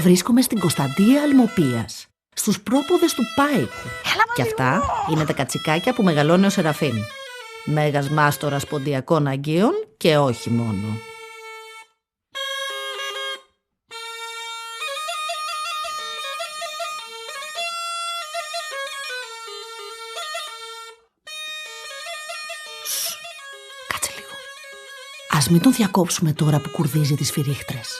Βρίσκομαι στην Κωνσταντία Αλμοπίας, στους πρόποδες του Πάικου. Και αυτά είναι τα κατσικάκια που μεγαλώνει ο Σεραφείμ. Μέγας μάστορας ποντιακών αγγείων και όχι μόνο. Κάτσε λίγο. Ας μην τον διακόψουμε τώρα που κουρδίζει τις σφυρίχτρες.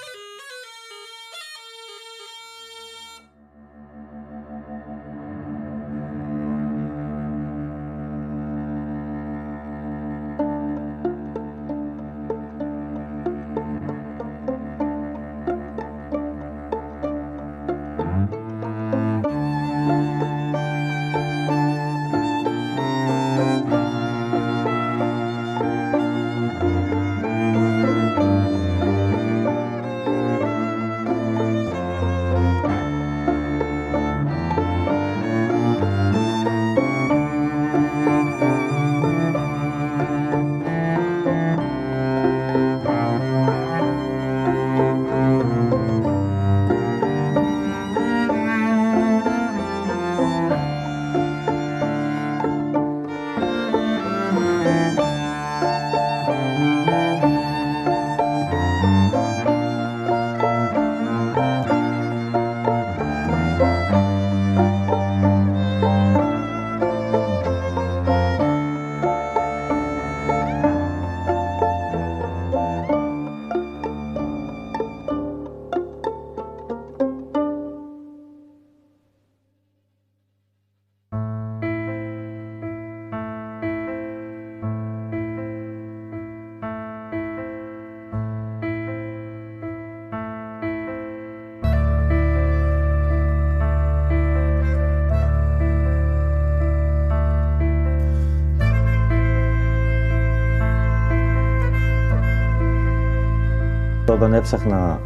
Όταν έψαχνα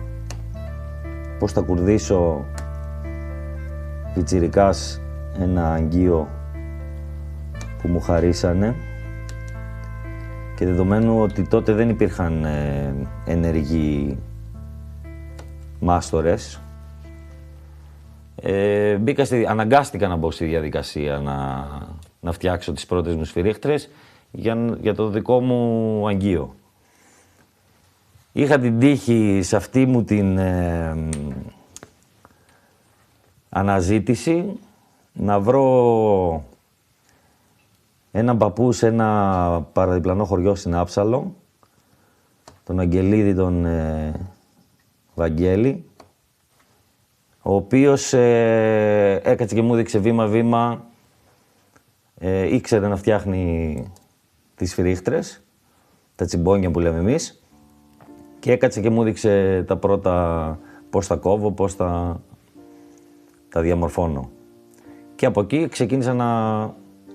πώς θα κουρδίσω πιτσιρικάς ένα αγγείο που μου χαρίσανε και δεδομένου ότι τότε δεν υπήρχαν ενεργοί μάστορες, αναγκάστηκα να μπω στη διαδικασία να φτιάξω τις πρώτες μου σφυρίχτρες για το δικό μου αγγείο. Είχα την τύχη σε αυτή μου την αναζήτηση να βρω έναν παππού σε ένα παραδιπλανό χωριό στην Άψαλο, τον Αγγελίδη τον Βαγγέλη, ο οποίος έκατσε και μου έδειξε βήμα-βήμα, ήξερε να φτιάχνει τις σφυρίχτρες, τα τσιμπόνια που λέμε εμείς, και έκατσε και μου έδειξε τα πρώτα πώς τα κόβω, πώς τα διαμορφώνω. Και από εκεί ξεκίνησα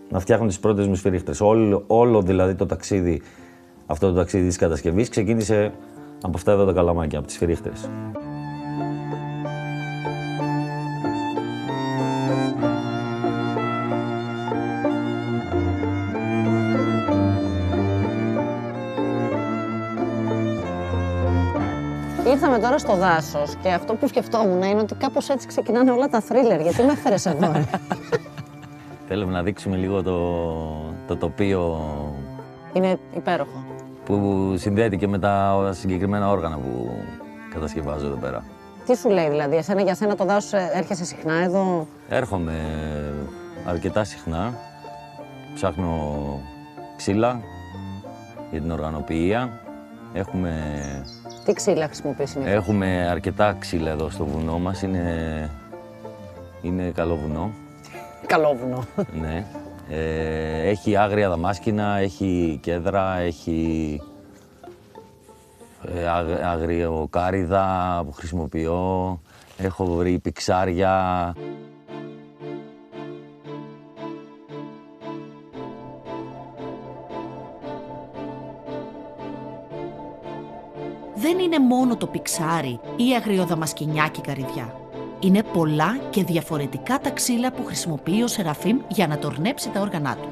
να φτιάχνω τις πρώτες μου σφυρίχτρες. Όλο δηλαδή το ταξίδι, αυτό το ταξίδι της κατασκευής, ξεκίνησε από αυτά εδώ τα καλαμάκια, από τις σφυρίχτρες. Ήρθαμε τώρα στο δάσος και αυτό που σκεφτόμουν είναι ότι κάπως έτσι ξεκινάνε όλα τα θρίλερ. Γιατί με έφερες εδώ, Θέλουμε να δείξουμε λίγο το τοπίο. Είναι υπέροχο. Που συνδέεται και με τα συγκεκριμένα όργανα που κατασκευάζω εδώ πέρα. Τι σου λέει δηλαδή, για σένα το δάσος έρχεσαι συχνά εδώ? Έρχομαι αρκετά συχνά. Ψάχνω ξύλα για την οργανοποιία. Τι ξύλα χρησιμοποιείς? Έχουμε αρκετά ξύλα εδώ στο βουνό μας. Είναι καλό βουνό. Καλό βουνό. Ναι. Έχει άγρια δαμάσκηνα, έχει κέδρα, έχει αγριοκάριδα που χρησιμοποιώ. Έχω βρει πιξάρια. Δεν είναι μόνο το πιξάρι ή η αγριοδαμασκηνιάκη καρυδιά. Είναι πολλά και διαφορετικά τα ξύλα που χρησιμοποιεί ο Σεραφείμ για να τορνέψει τα όργανά του.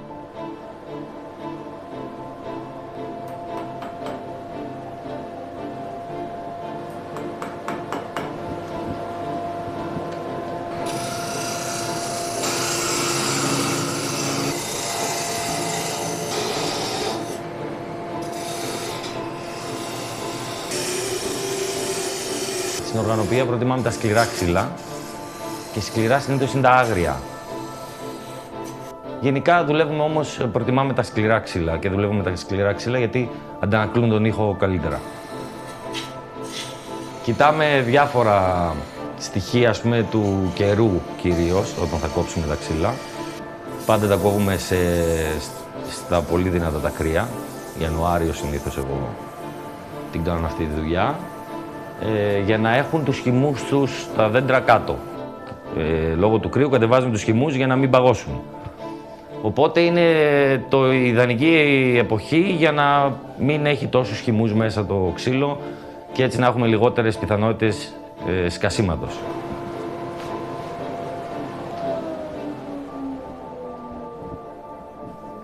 Στην οργανοπία προτιμάμε τα σκληρά ξύλα και σκληρά συνήθως είναι τα άγρια. Γενικά δουλεύουμε όμως, προτιμάμε τα σκληρά ξύλα και δουλεύουμε τα σκληρά ξύλα γιατί αντανακλούν τον ήχο καλύτερα. Κοιτάμε διάφορα στοιχεία, ας πούμε, του καιρού κυρίως, όταν θα κόψουμε τα ξύλα. Πάντα τα κόβουμε στα πολύ δυνατά τα κρύα. Ιανουάριο συνήθως εγώ την κάνω αυτή τη δουλειά. Για να έχουν τους χυμούς τους τα δέντρα κάτω. Λόγω του κρύου κατεβάζουμε τους χυμούς για να μην παγώσουν. Οπότε είναι η ιδανική εποχή για να μην έχει τόσους χυμούς μέσα το ξύλο και έτσι να έχουμε λιγότερες πιθανότητες σκασίματος.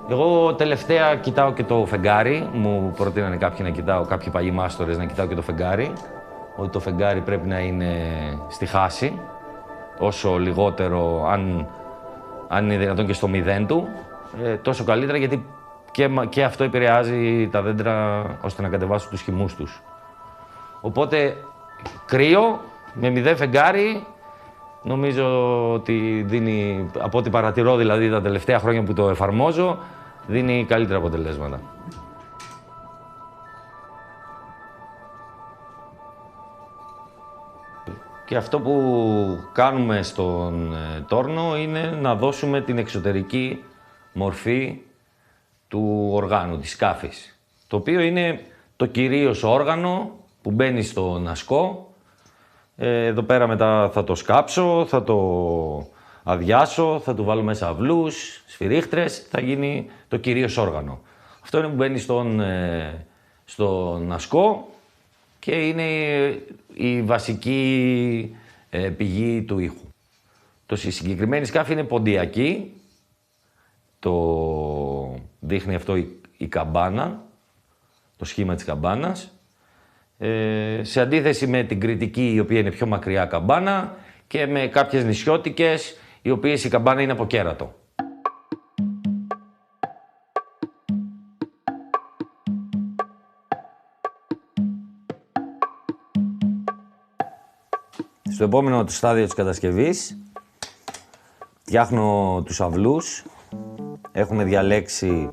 Εγώ τελευταία κοιτάω και το φεγγάρι. Μου προτείνανε κάποιοι παλιοί μάστορες να κοιτάω και το φεγγάρι. Ότι το φεγγάρι πρέπει να είναι στη χάση, όσο λιγότερο, αν είναι δυνατόν και στο μηδέν του, τόσο καλύτερα, γιατί και αυτό επηρεάζει τα δέντρα ώστε να κατεβάσουν τους χυμούς τους. Οπότε κρύο με 0 φεγγάρι, νομίζω ότι δίνει, από ό,τι παρατηρώ δηλαδή τα τελευταία χρόνια που το εφαρμόζω, δίνει καλύτερα αποτελέσματα. Και αυτό που κάνουμε στον τόρνο είναι να δώσουμε την εξωτερική μορφή του οργάνου, της σκάφης. Το οποίο είναι το κυρίως όργανο που μπαίνει στον ασκό. Εδώ πέρα μετά θα το σκάψω, θα το αδειάσω, θα του βάλω μέσα αυλούς, σφυρίχτρες, θα γίνει το κυρίως όργανο. Αυτό είναι που μπαίνει στον ασκό και είναι η βασική πηγή του ήχου. Η συγκεκριμένη σκάφη είναι ποντιακή, το δείχνει αυτό η καμπάνα, το σχήμα της καμπάνας, σε αντίθεση με την κρητική, η οποία είναι πιο μακριά καμπάνα, και με κάποιες νησιώτικες, οι οποίες η καμπάνα είναι από κέρατο. Στο επόμενο στάδιο της κατασκευής φτιάχνω τους αυλούς. Έχουμε διαλέξει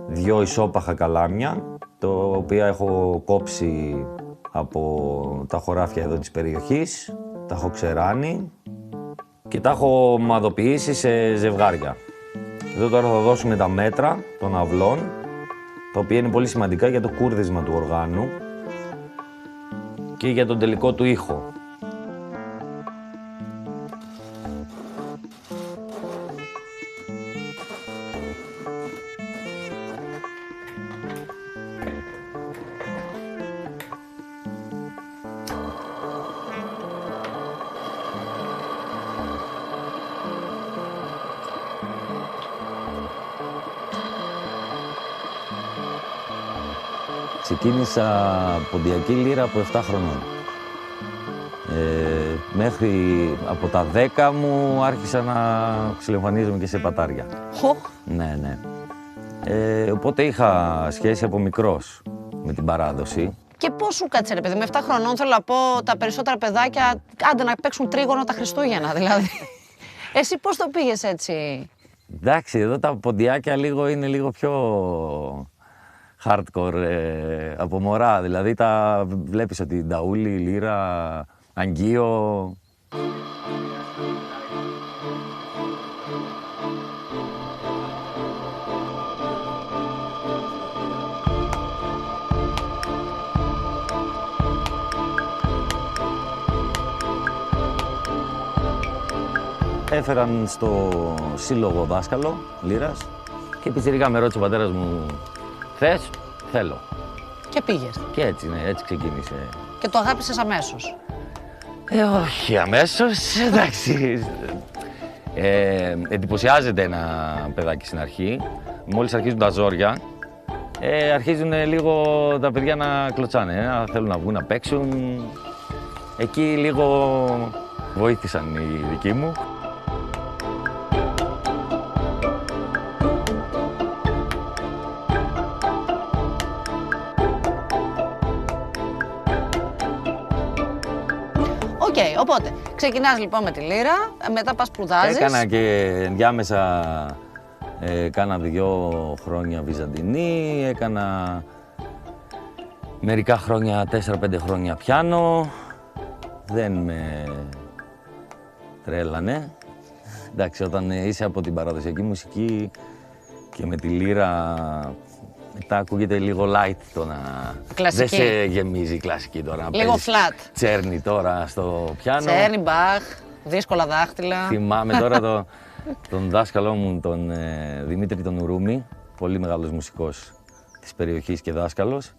2 ισόπαχα καλάμια, τα οποία έχω κόψει από τα χωράφια εδώ της περιοχής. Τα έχω ξεράνει και τα έχω μαδοποιήσει σε ζευγάρια. Εδώ τώρα θα δώσουμε τα μέτρα των αυλών, τα οποία είναι πολύ σημαντικά για το κούρδισμα του οργάνου και για τον τελικό του ήχο. Ξεκίνησα ποντιακή λύρα από 7 χρονών. Μέχρι από τα 10 μου άρχισα να ξυλοφανίζομαι και σε πατάρια. Ναι, ναι. Οπότε είχα σχέση από μικρός με την παράδοση. Και πώς σου κάτσε ρε παιδί, με 7 χρονών θέλω να πω τα περισσότερα παιδάκια άντε να παίξουν τρίγωνο τα Χριστούγεννα δηλαδή. Εσύ πώς το πήγες έτσι? Εντάξει, εδώ τα ποντιάκια είναι λίγο πιο hardcore από μωρά. Δηλαδή τα βλέπεις ότι νταούλη, λύρα, αγγείο. Έφεραν στο σύλλογο δάσκαλο λύρας και πιτσιρικά με ρώτησε ο πατέρας μου, θες? Θέλω. Και πήγες. Και έτσι, ναι, έτσι ξεκίνησε. Και το αγάπησες αμέσως? Όχι αμέσως, εντάξει. Εντυπωσιάζεται ένα παιδάκι στην αρχή. Μόλις αρχίζουν τα ζόρια, αρχίζουν λίγο τα παιδιά να κλωτσάνε, να θέλουν να βγουν να παίξουν. Εκεί λίγο βοήθησαν οι δικοί μου. Οκ, οπότε ξεκινάς λοιπόν με τη λύρα, μετά πας σπουδάζεις. Έκανα και ενδιάμεσα, κάνα 2 χρόνια βυζαντινή, έκανα μερικά χρόνια, 4-5 χρόνια πιάνο. Δεν με τρέλανε. Εντάξει, όταν είσαι από την παραδοσιακή μουσική και με τη λύρα, μετά ακούγεται λίγο light το να... Κλασική. Δεν σε γεμίζει η κλασική τώρα. Λίγο flat. Τσέρνι τώρα στο πιάνο. Τσέρνι, Μπαχ, δύσκολα δάχτυλα. Θυμάμαι τώρα τον δάσκαλό μου, τον Δημήτρη τον Ουρούμη, πολύ μεγάλος μουσικός της περιοχής και δάσκαλος.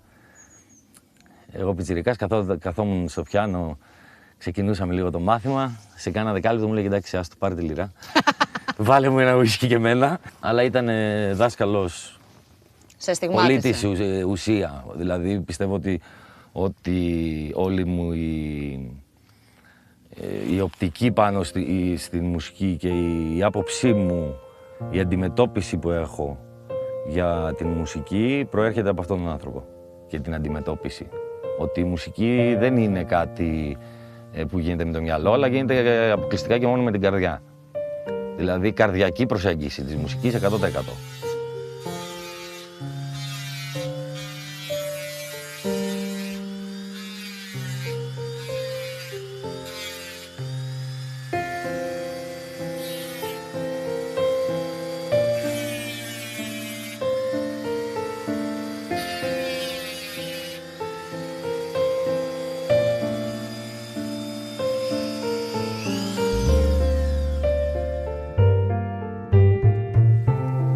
Εγώ πιτσιρικάς καθόμουν στο πιάνο, ξεκινούσαμε λίγο το μάθημα. Σε κάνα δεκάλεπτο μου λέγε εντάξει, ας το πάρει τη λύρα. Βάλε μου ένα ουίσκι και εμένα. Αλλά ήταν δάσκαλος Σε πολύ στιγμάτισε. της ουσία. Δηλαδή πιστεύω ότι όλη μου η οπτική πάνω στη μουσική και η άποψή μου, η αντιμετώπιση που έχω για την μουσική προέρχεται από αυτόν τον άνθρωπο και την αντιμετώπιση. Ότι η μουσική δεν είναι κάτι που γίνεται με το μυαλό, αλλά γίνεται αποκλειστικά και μόνο με την καρδιά. Δηλαδή καρδιακή προσέγγιση της μουσικής 100%.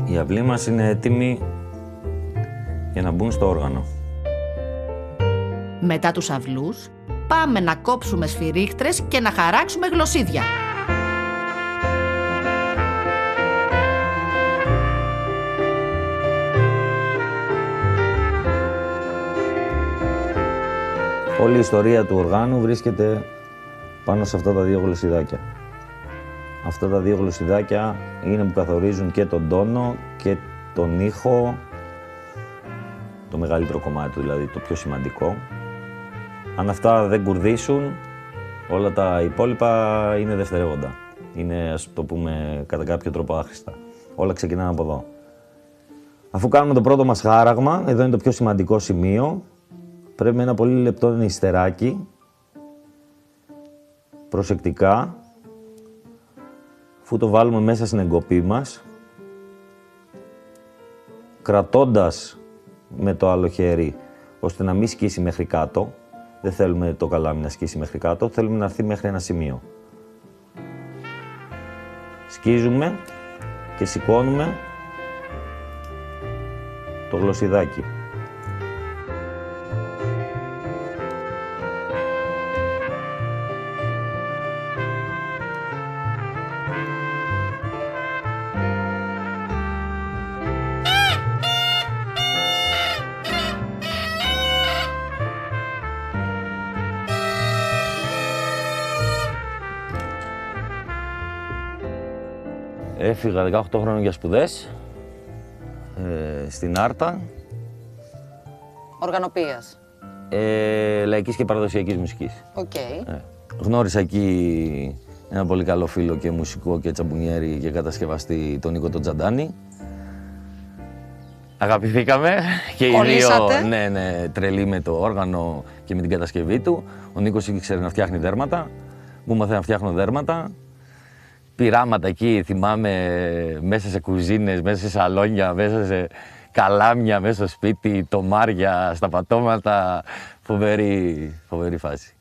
Οι αυλοί μας είναι έτοιμοι για να μπουν στο όργανο. Μετά τους αυλούς, πάμε να κόψουμε σφυρίχτρες και να χαράξουμε γλωσσίδια. Όλη η ιστορία του οργάνου βρίσκεται πάνω σε αυτά τα 2 γλωσσιδάκια. Αυτά τα 2 γλωσσιδάκια είναι που καθορίζουν και τον τόνο και τον ήχο, το μεγαλύτερο κομμάτι του, δηλαδή το πιο σημαντικό. Αν αυτά δεν κουρδίσουν, όλα τα υπόλοιπα είναι δευτερεύοντα. Είναι, ας το πούμε, κατά κάποιο τρόπο άχρηστα. Όλα ξεκινάνε από εδώ. Αφού κάνουμε το πρώτο μας χάραγμα, εδώ είναι το πιο σημαντικό σημείο, πρέπει με ένα πολύ λεπτό νηστεράκι, προσεκτικά, αφού το βάλουμε μέσα στην εγκοπή μας, κρατώντας με το άλλο χέρι, ώστε να μην σκίσει μέχρι κάτω. Δεν θέλουμε το καλάμι να σκίσει μέχρι κάτω, θέλουμε να έρθει μέχρι ένα σημείο. Σκίζουμε και σηκώνουμε το γλωσσιδάκι. Έφυγα 18 χρόνια για σπουδές, στην Άρτα. Οργανοποίησης. Λαϊκής και παραδοσιακής μουσικής. Οκ. Γνώρισα εκεί ένα πολύ καλό φίλο και μουσικό και τσαμπουνιέρι και κατασκευαστή, τον Νίκο τον Τζαντάνη. Αγαπηθήκαμε και οι δύο, ναι, τρελοί με το όργανο και με την κατασκευή του. Ο Νίκος ήξερε να φτιάχνει δέρματα, μου μάθε να φτιάχνω δέρματα. Πειράματα εκεί, θυμάμαι, μέσα σε κουζίνες, μέσα σε σαλόνια, μέσα σε καλάμια, μέσα στο σπίτι, τομάρια, στα πατώματα. Φοβερή φάση.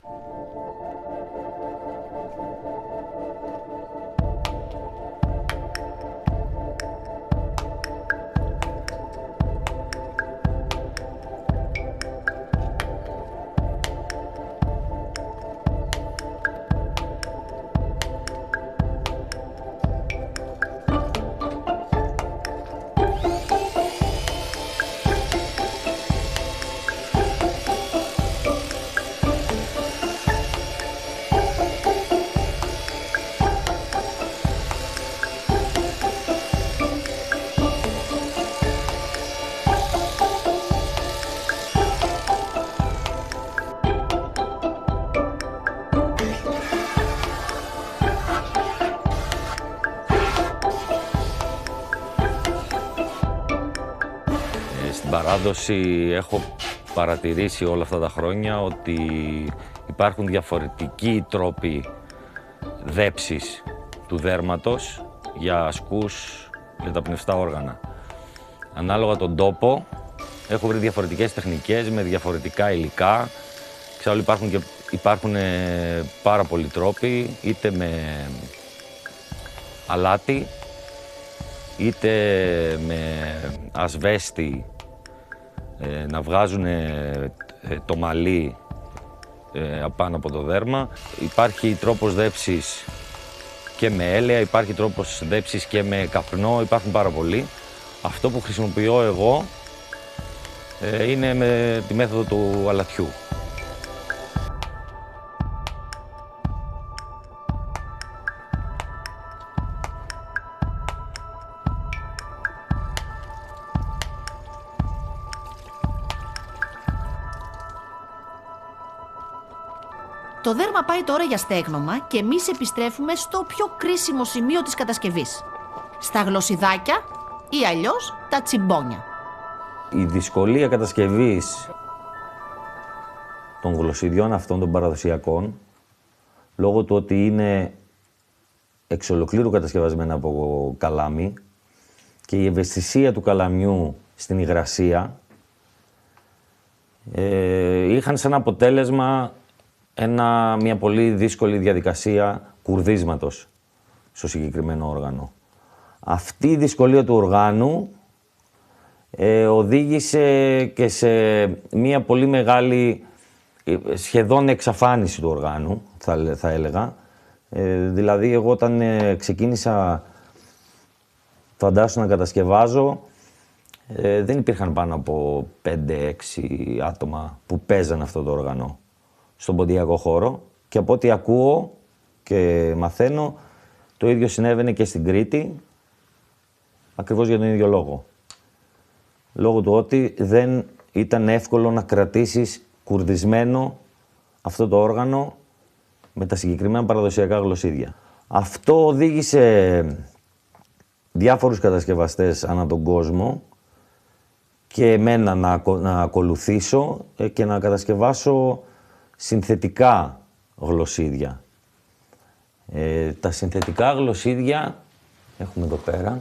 Στην παράδοση έχω παρατηρήσει όλα αυτά τα χρόνια ότι υπάρχουν διαφορετικοί τρόποι δέψης του δέρματος για ασκούς για τα πνευστά όργανα. Ανάλογα τον τόπο, έχω βρει διαφορετικές τεχνικές με διαφορετικά υλικά. Εξάλλου υπάρχουν πάρα πολλοί τρόποι, είτε με αλάτι, είτε με ασβέστη, να βγάζουν το μαλλί απάνω από το δέρμα. Υπάρχει τρόπος δέψης και με έλαια, υπάρχει τρόπος δέψης και με καπνό, υπάρχουν πάρα πολλοί. Αυτό που χρησιμοποιώ εγώ είναι με τη μέθοδο του αλατιού. Το δέρμα πάει τώρα για στέγνομα και εμείς επιστρέφουμε στο πιο κρίσιμο σημείο της κατασκευής. Στα γλωσσιδάκια ή αλλιώς τα τσιμπόνια. Η δυσκολία κατασκευής των γλωσσιδιών αυτών των παραδοσιακών, λόγω του ότι είναι εξ ολοκλήρου κατασκευασμένα από καλάμι και η ευαισθησία του καλαμιού στην υγρασία, είχαν σαν αποτέλεσμα μια πολύ δύσκολη διαδικασία κουρδίσματος στο συγκεκριμένο όργανο. Αυτή η δυσκολία του οργάνου οδήγησε και σε μια πολύ μεγάλη σχεδόν εξαφάνιση του οργάνου, θα έλεγα. Δηλαδή, εγώ όταν ξεκίνησα, φαντάσου να κατασκευάζω, δεν υπήρχαν πάνω από 5-6 άτομα που παίζαν αυτό το όργανο στον ποντιακό χώρο και από ό,τι ακούω και μαθαίνω, το ίδιο συνέβαινε και στην Κρήτη, ακριβώς για τον ίδιο λόγο. Λόγω του ότι δεν ήταν εύκολο να κρατήσεις κουρδισμένο αυτό το όργανο με τα συγκεκριμένα παραδοσιακά γλωσσίδια. Αυτό οδήγησε διάφορους κατασκευαστές ανά τον κόσμο και εμένα να ακολουθήσω και να κατασκευάσω συνθετικά γλωσσίδια. Τα συνθετικά γλωσσίδια, έχουμε εδώ πέρα,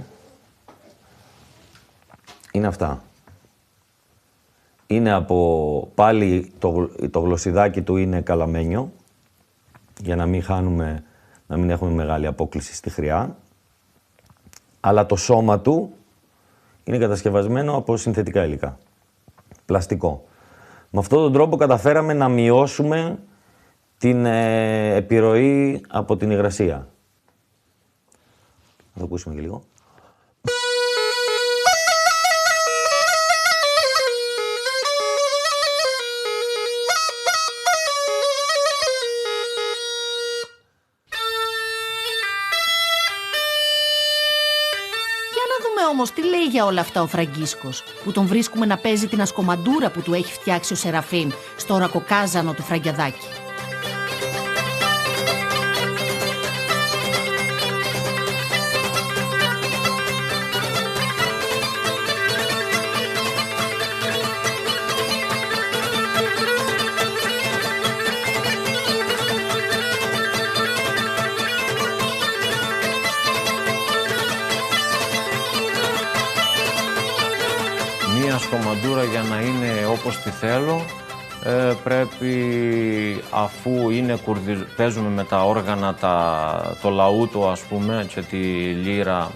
είναι αυτά. Είναι πάλι το γλωσσιδάκι του είναι καλαμένιο, για να μην έχουμε μεγάλη απόκλιση στη χρειά. Αλλά το σώμα του είναι κατασκευασμένο από συνθετικά υλικά, πλαστικό. Με αυτόν τον τρόπο καταφέραμε να μειώσουμε την επιρροή από την υγρασία. Θα το ακούσουμε και λίγο. Όμως τι λέει για όλα αυτά ο Φραγκίσκος, που τον βρίσκουμε να παίζει την ασκομαντούρα που του έχει φτιάξει ο Σεραφείμ στο ρακοκάζανο του Φραγκιαδάκη. Μία ασκομαντούρα για να είναι όπως τη θέλω, πρέπει, αφού παίζουμε με τα όργανα, το λαούτο ας πούμε και τη λύρα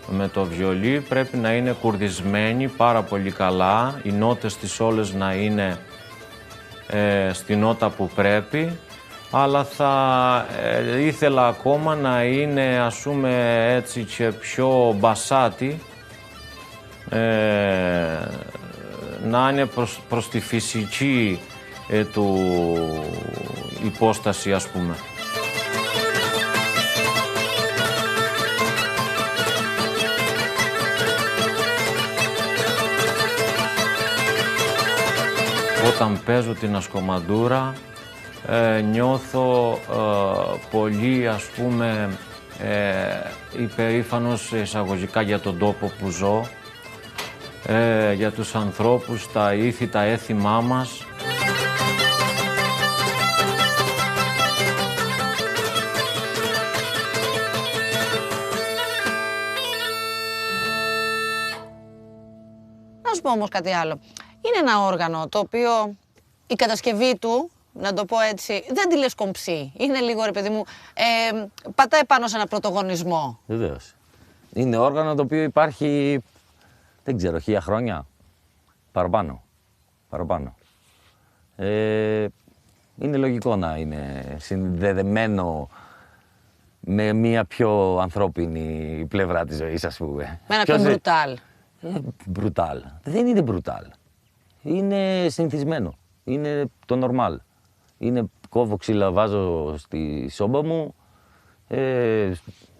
με το βιολί, πρέπει να είναι κουρδισμένη πάρα πολύ καλά, οι νότες της όλες να είναι στη νότα που πρέπει, αλλά θα ήθελα ακόμα να είναι, ας πούμε, έτσι και πιο μπασάτη, να είναι προς τη φυσική του υπόσταση, ας πούμε. Όταν παίζω την ασκομαντούρα νιώθω πολύ, ας πούμε, υπερήφανος εισαγωγικά για τον τόπο που ζω, για τους ανθρώπους, τα ήθη, τα έθιμά μας. Να σου πω όμως κάτι άλλο. Είναι ένα όργανο το οποίο η κατασκευή του, να το πω έτσι, δεν τη λες κομψή. Είναι λίγο, ρε παιδί μου, πατάει πάνω σε ένα πρωτογονισμό. Βεβαίως. Είναι όργανο το οποίο υπάρχει, δεν ξέρω, 1000 χρόνια. Παραπάνω. Είναι λογικό να είναι συνδεδεμένο με μια πιο ανθρώπινη πλευρά της ζωής, ας πούμε. Με ένα πιο μπρουτάλ. Μπρουτάλ. Δεν είναι μπρουτάλ. Είναι συνηθισμένο. Είναι το normal. Είναι κόβω ξύλα, βάζω στη σόμπα μου.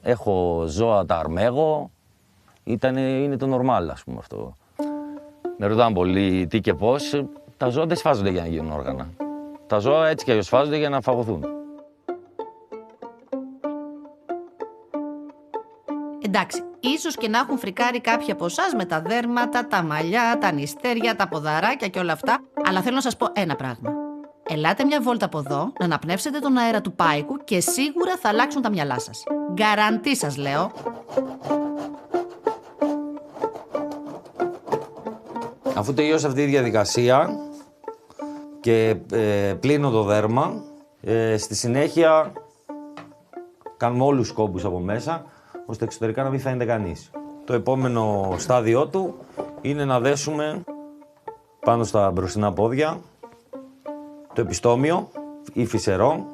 Έχω ζώα, τα αρμέγω. Είναι το normal, ας πούμε, αυτό. Με ρωτάνε πολύ τι και πώς. Τα ζώα δεν σφάζονται για να γίνουν όργανα. Τα ζώα έτσι κι αλλιώς σφάζονται για να φαγωθούν. Εντάξει, ίσως και να έχουν φρικάρει κάποιοι από εσάς με τα δέρματα, τα μαλλιά, τα νηστέρια, τα ποδαράκια και όλα αυτά, αλλά θέλω να σας πω ένα πράγμα. Ελάτε μια βόλτα από εδώ, να αναπνεύσετε τον αέρα του Πάικου και σίγουρα θα αλλάξουν τα μυαλά σας. Γκαραντί σας λέω. Αφού τελειώσει αυτή η διαδικασία και πλύνω το δέρμα, στη συνέχεια κάνουμε όλους τους κόμπους από μέσα, ώστε εξωτερικά να μην φαίνεται κανείς. Το επόμενο στάδιο του είναι να δέσουμε πάνω στα μπροστινά πόδια το επιστόμιο ή φυσερό,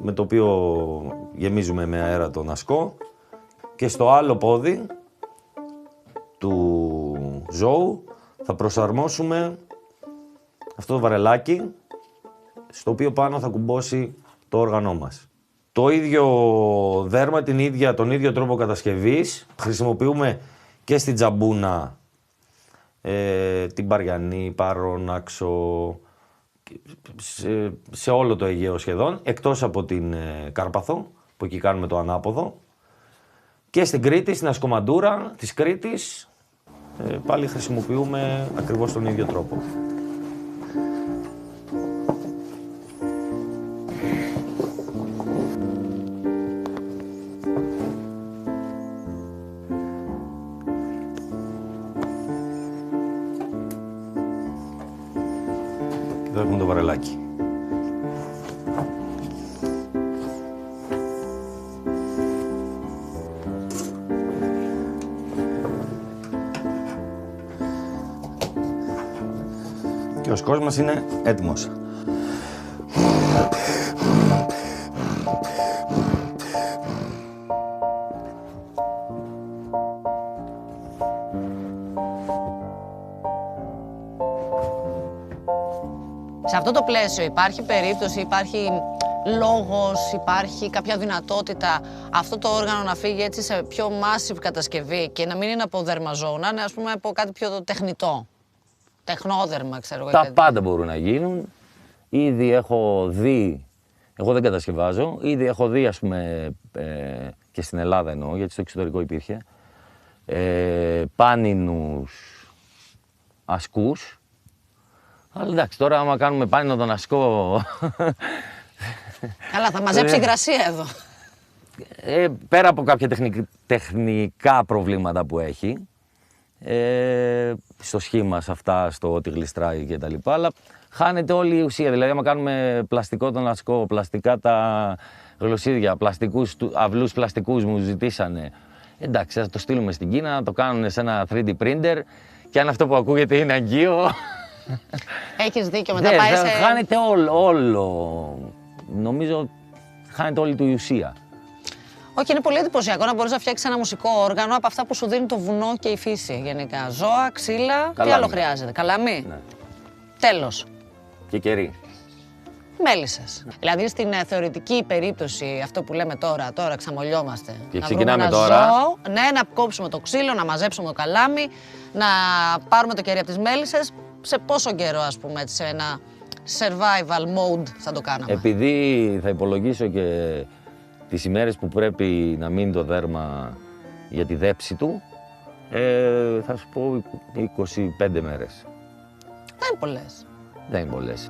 με το οποίο γεμίζουμε με αέρα τον ασκό, και στο άλλο πόδι του ζώου θα προσαρμόσουμε αυτό το βαρελάκι, στο οποίο πάνω θα κουμπώσει το όργανό μας. Το ίδιο δέρμα, τον ίδιο τρόπο κατασκευής χρησιμοποιούμε και στην τζαμπούνα, την Παριανή, Παρόναξο, σε όλο το Αιγαίο σχεδόν, εκτός από την Κάρπαθο, που εκεί κάνουμε το ανάποδο. Και στην Κρήτη, στην ασκομαντούρα της Κρήτης, πάλι χρησιμοποιούμε ακριβώς τον ίδιο τρόπο. Και εδώ έχουμε το βαρελάκι. Και ο σκός μας είναι έτοιμος. Σε αυτό το πλαίσιο υπάρχει περίπτωση, υπάρχει λόγος, υπάρχει κάποια δυνατότητα αυτό το όργανο να φύγει έτσι σε πιο massive κατασκευή και να μην είναι από δερμαζό, να είναι ας πούμε από κάτι πιο τεχνητό. Τεχνόδερμα, ξέρω εγώ. Τα πάντα μπορούν να γίνουν. Ήδη έχω δει, εγώ δεν κατασκευάζω, ήδη έχω δει, ας πούμε, και στην Ελλάδα εννοώ, γιατί στο εξωτερικό υπήρχε, πάνινους ασκούς. Αλλά εντάξει, τώρα άμα κάνουμε πάνινο τον ασκό... Καλά, θα μαζέψει υγρασία εδώ. Πέρα από κάποια τεχνικά προβλήματα που έχει, στο σχήμα, σε αυτά, στο ότι γλιστράει και τα λοιπά, αλλά χάνεται όλη η ουσία. Δηλαδή, άμα κάνουμε πλαστικό τον ασκό, πλαστικά τα γλωσσίδια, αυλούς πλαστικούς μου ζητήσανε, εντάξει, θα το στείλουμε στην Κίνα, να το κάνουν σε ένα 3D printer και αν αυτό που ακούγεται είναι αγκείο... Έχεις δίκιο, μετά πάει σε... Χάνεται όλο. Νομίζω χάνεται όλη του η ουσία. Όχι, είναι πολύ εντυπωσιακό να μπορείς να φτιάξεις ένα μουσικό όργανο από αυτά που σου δίνει το βουνό και η φύση γενικά. Ζώα, ξύλα, καλάμι. Τι άλλο χρειάζεται, καλάμι. Ναι. Τέλος. Και κερί. Μέλισσες. Δηλαδή στην θεωρητική περίπτωση, αυτό που λέμε τώρα ξαμολιόμαστε. Και να ξεκινάμε βρούμε ένα τώρα. Ζώο, ναι, να κόψουμε το ξύλο, να μαζέψουμε το καλάμι, να πάρουμε το κερί από τις μέλισσες. Σε πόσο καιρό, ας πούμε, έτσι, σε ένα survival mode θα το κάναμε. Επειδή θα υπολογίσω και τις ημέρες που πρέπει να μείνει το δέρμα για τη δέψη του, Θα σου πω 25 μέρες. Δεν είναι πολλές. Δεν είναι πολλές.